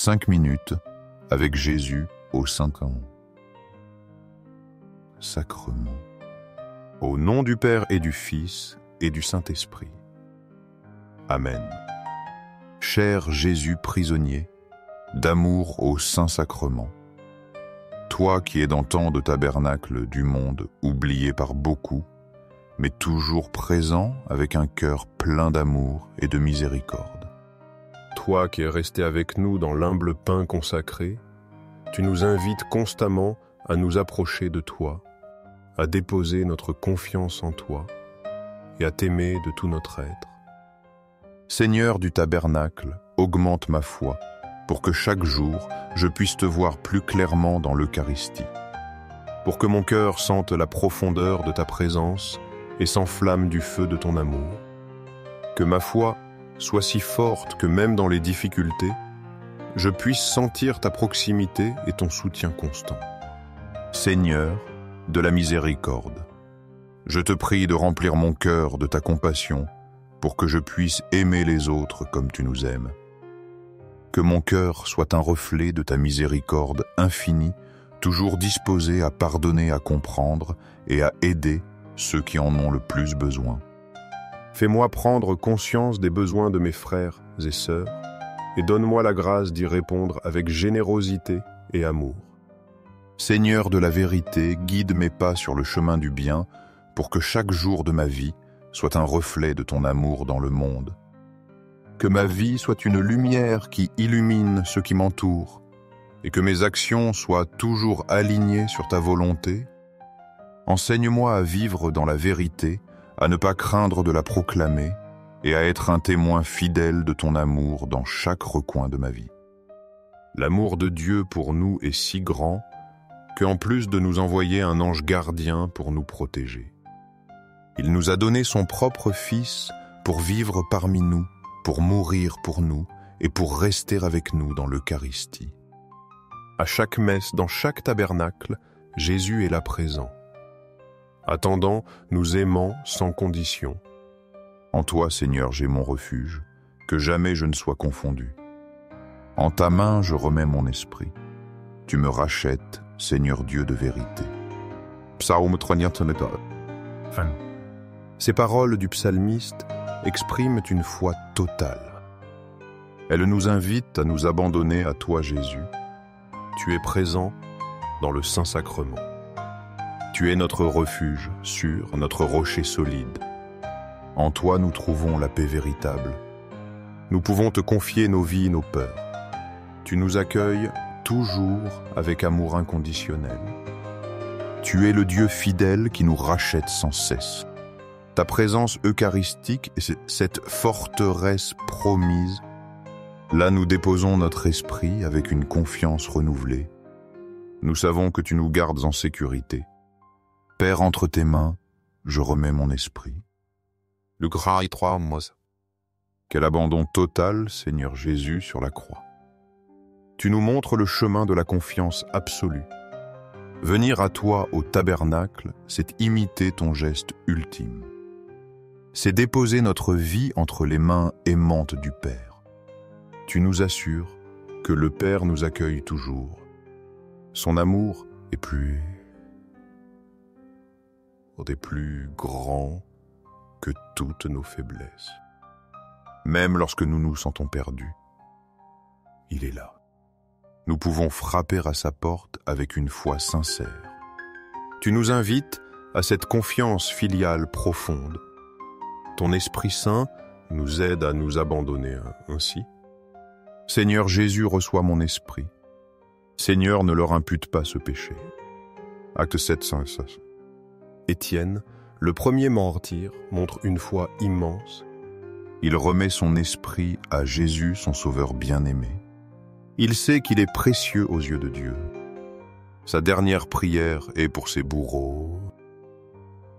5 minutes avec Jésus au Saint-Camp. Sacrement. Au nom du Père et du Fils et du Saint-Esprit. Amen. Cher Jésus prisonnier, d'amour au Saint-Sacrement, toi qui es dans tant de tabernacles du monde oublié par beaucoup, mais toujours présent avec un cœur plein d'amour et de miséricorde. Toi qui es resté avec nous dans l'humble pain consacré, tu nous invites constamment à nous approcher de toi, à déposer notre confiance en toi et à t'aimer de tout notre être. Seigneur du tabernacle, augmente ma foi, pour que chaque jour je puisse te voir plus clairement dans l'Eucharistie, pour que mon cœur sente la profondeur de ta présence et s'enflamme du feu de ton amour, que ma foi soit si forte que même dans les difficultés, je puisse sentir ta proximité et ton soutien constant. Seigneur de la miséricorde, je te prie de remplir mon cœur de ta compassion pour que je puisse aimer les autres comme tu nous aimes. Que mon cœur soit un reflet de ta miséricorde infinie, toujours disposé à pardonner, à comprendre et à aider ceux qui en ont le plus besoin. Fais-moi prendre conscience des besoins de mes frères et sœurs et donne-moi la grâce d'y répondre avec générosité et amour. Seigneur de la vérité, guide mes pas sur le chemin du bien pour que chaque jour de ma vie soit un reflet de ton amour dans le monde. Que ma vie soit une lumière qui illumine ceux qui m'entourent et que mes actions soient toujours alignées sur ta volonté. Enseigne-moi à vivre dans la vérité, à ne pas craindre de la proclamer et à être un témoin fidèle de ton amour dans chaque recoin de ma vie. L'amour de Dieu pour nous est si grand qu'en plus de nous envoyer un ange gardien pour nous protéger, il nous a donné son propre Fils pour vivre parmi nous, pour mourir pour nous et pour rester avec nous dans l'Eucharistie. À chaque messe, dans chaque tabernacle, Jésus est là présent. Attendant, nous aimant sans condition. En toi, Seigneur, j'ai mon refuge, que jamais je ne sois confondu. En ta main, je remets mon esprit. Tu me rachètes, Seigneur Dieu de vérité. Psaume 39. Fin. Ces paroles du psalmiste expriment une foi totale. Elles nous invitent à nous abandonner à toi, Jésus. Tu es présent dans le Saint-Sacrement. Tu es notre refuge sûr, notre rocher solide. En toi, nous trouvons la paix véritable. Nous pouvons te confier nos vies et nos peurs. Tu nous accueilles toujours avec amour inconditionnel. Tu es le Dieu fidèle qui nous rachète sans cesse. Ta présence eucharistique est cette forteresse promise. Là, nous déposons notre esprit avec une confiance renouvelée. Nous savons que tu nous gardes en sécurité. Père, entre tes mains, je remets mon esprit. Le grand étroit, moi. Quel abandon total, Seigneur Jésus, sur la croix. Tu nous montres le chemin de la confiance absolue. Venir à toi au tabernacle, c'est imiter ton geste ultime. C'est déposer notre vie entre les mains aimantes du Père. Tu nous assures que le Père nous accueille toujours. Son amour est plus grand que toutes nos faiblesses. Même lorsque nous nous sentons perdus, il est là. Nous pouvons frapper à sa porte avec une foi sincère. Tu nous invites à cette confiance filiale profonde. Ton Esprit Saint nous aide à nous abandonner ainsi. Seigneur Jésus, reçois mon esprit. Seigneur, ne leur impute pas ce péché. Acte 7, 5. Étienne, le premier martyr, montre une foi immense. Il remet son esprit à Jésus, son Sauveur bien-aimé. Il sait qu'il est précieux aux yeux de Dieu. Sa dernière prière est pour ses bourreaux.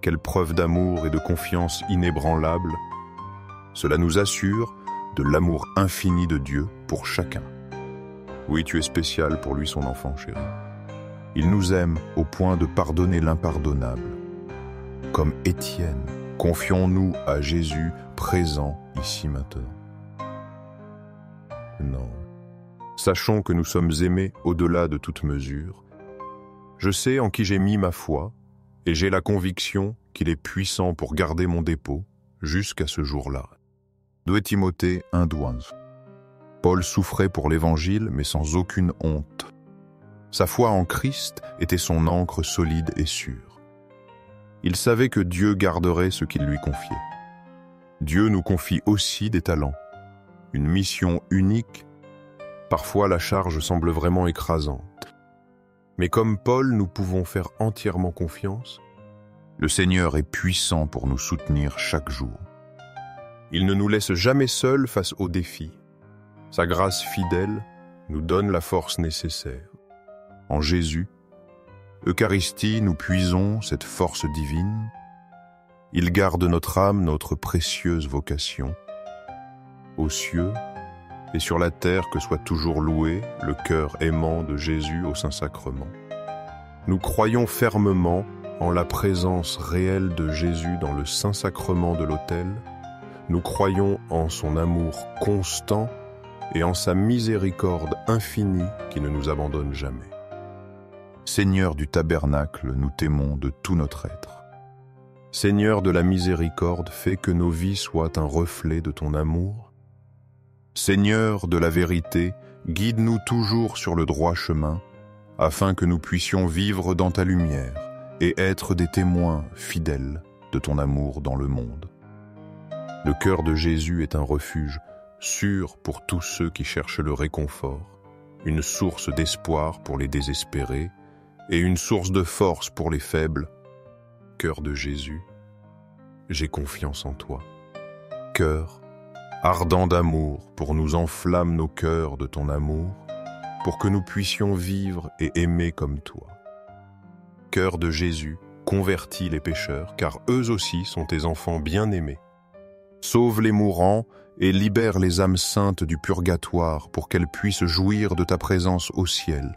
Quelle preuve d'amour et de confiance inébranlable. Cela nous assure de l'amour infini de Dieu pour chacun. Oui, tu es spécial pour lui, son enfant chéri. Il nous aime au point de pardonner l'impardonnable. Comme Étienne, confions-nous à Jésus présent ici maintenant. Non. Sachons que nous sommes aimés au-delà de toute mesure. Je sais en qui j'ai mis ma foi, et j'ai la conviction qu'il est puissant pour garder mon dépôt jusqu'à ce jour-là. 2 Timothée 1:11. Paul souffrait pour l'Évangile, mais sans aucune honte. Sa foi en Christ était son ancre solide et sûre. Il savait que Dieu garderait ce qu'il lui confiait. Dieu nous confie aussi des talents, une mission unique. Parfois, la charge semble vraiment écrasante. Mais comme Paul, nous pouvons faire entièrement confiance. Le Seigneur est puissant pour nous soutenir chaque jour. Il ne nous laisse jamais seuls face aux défis. Sa grâce fidèle nous donne la force nécessaire. En Jésus, Eucharistie, nous puisons cette force divine. Il garde notre âme, notre précieuse vocation. Aux cieux et sur la terre que soit toujours loué le cœur aimant de Jésus au Saint-Sacrement. Nous croyons fermement en la présence réelle de Jésus dans le Saint-Sacrement de l'autel. Nous croyons en son amour constant et en sa miséricorde infinie qui ne nous abandonne jamais. Seigneur du tabernacle, nous t'aimons de tout notre être. Seigneur de la miséricorde, fais que nos vies soient un reflet de ton amour. Seigneur de la vérité, guide-nous toujours sur le droit chemin, afin que nous puissions vivre dans ta lumière et être des témoins fidèles de ton amour dans le monde. Le cœur de Jésus est un refuge sûr pour tous ceux qui cherchent le réconfort, une source d'espoir pour les désespérés et une source de force pour les faibles. Cœur de Jésus, j'ai confiance en toi. Cœur, ardent d'amour, pour nous enflamme nos cœurs de ton amour, pour que nous puissions vivre et aimer comme toi. Cœur de Jésus, convertis les pécheurs, car eux aussi sont tes enfants bien-aimés. Sauve les mourants et libère les âmes saintes du purgatoire pour qu'elles puissent jouir de ta présence au ciel.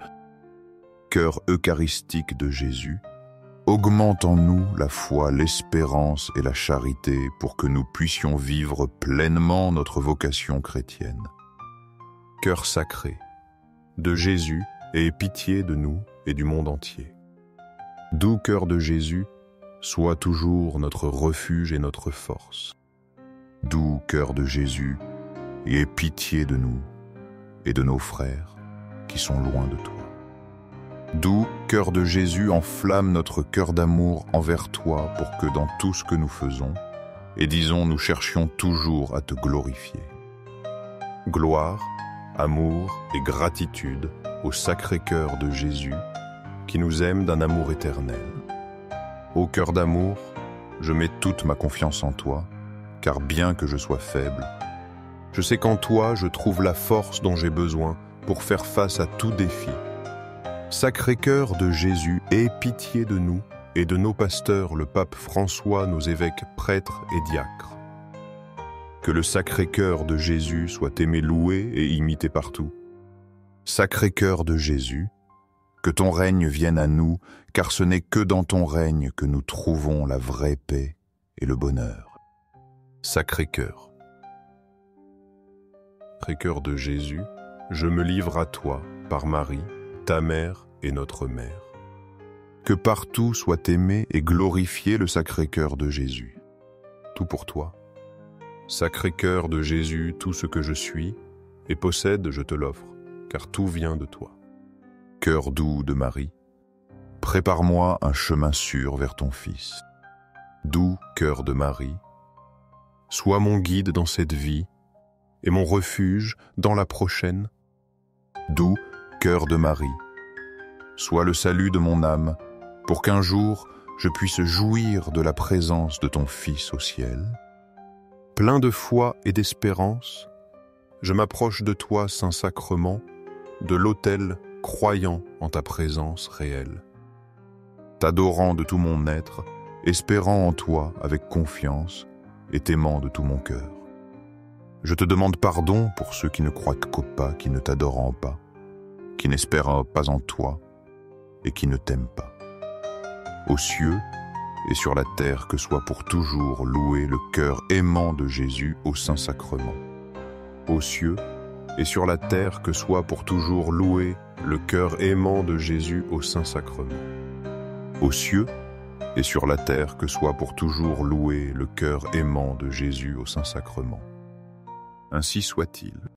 Cœur eucharistique de Jésus, augmente en nous la foi, l'espérance et la charité pour que nous puissions vivre pleinement notre vocation chrétienne. Cœur sacré de Jésus, aie pitié de nous et du monde entier. Doux cœur de Jésus, sois toujours notre refuge et notre force. Doux cœur de Jésus, aie pitié de nous et de nos frères qui sont loin de toi. Doux cœur de Jésus, enflamme notre cœur d'amour envers toi pour que dans tout ce que nous faisons, et disons nous cherchions toujours à te glorifier. Gloire, amour et gratitude au Sacré-Cœur de Jésus qui nous aime d'un amour éternel. Ô cœur d'amour, je mets toute ma confiance en toi, car bien que je sois faible, je sais qu'en toi je trouve la force dont j'ai besoin pour faire face à tout défi. Sacré-Cœur de Jésus, aie pitié de nous et de nos pasteurs, le pape François, nos évêques, prêtres et diacres. Que le Sacré-Cœur de Jésus soit aimé, loué et imité partout. Sacré-Cœur de Jésus, que ton règne vienne à nous, car ce n'est que dans ton règne que nous trouvons la vraie paix et le bonheur. Sacré-Cœur. Sacré-Cœur de Jésus, je me livre à toi par Marie, ta mère et notre mère. Que partout soit aimé et glorifié le Sacré-Cœur de Jésus. Tout pour toi. Sacré-Cœur de Jésus, tout ce que je suis et possède, je te l'offre, car tout vient de toi. Cœur doux de Marie, prépare-moi un chemin sûr vers ton Fils. Doux cœur de Marie, sois mon guide dans cette vie et mon refuge dans la prochaine. Doux cœur de Marie, sois le salut de mon âme, pour qu'un jour je puisse jouir de la présence de ton Fils au ciel. Plein de foi et d'espérance, je m'approche de toi, Saint-Sacrement, de l'autel croyant en ta présence réelle. T'adorant de tout mon être, espérant en toi avec confiance et t'aimant de tout mon cœur. Je te demande pardon pour ceux qui ne croient qu'au pas, qui ne t'adorent pas, qui n'espèrent pas en toi et qui ne t'aiment pas. Aux cieux et sur la terre, que soit pour toujours loué le cœur aimant de Jésus au Saint-Sacrement. Aux cieux et sur la terre que soit pour toujours loué le cœur aimant de Jésus au Saint-Sacrement. Aux cieux et sur la terre que soit pour toujours loué le cœur aimant de Jésus au Saint-Sacrement. Ainsi soit-il.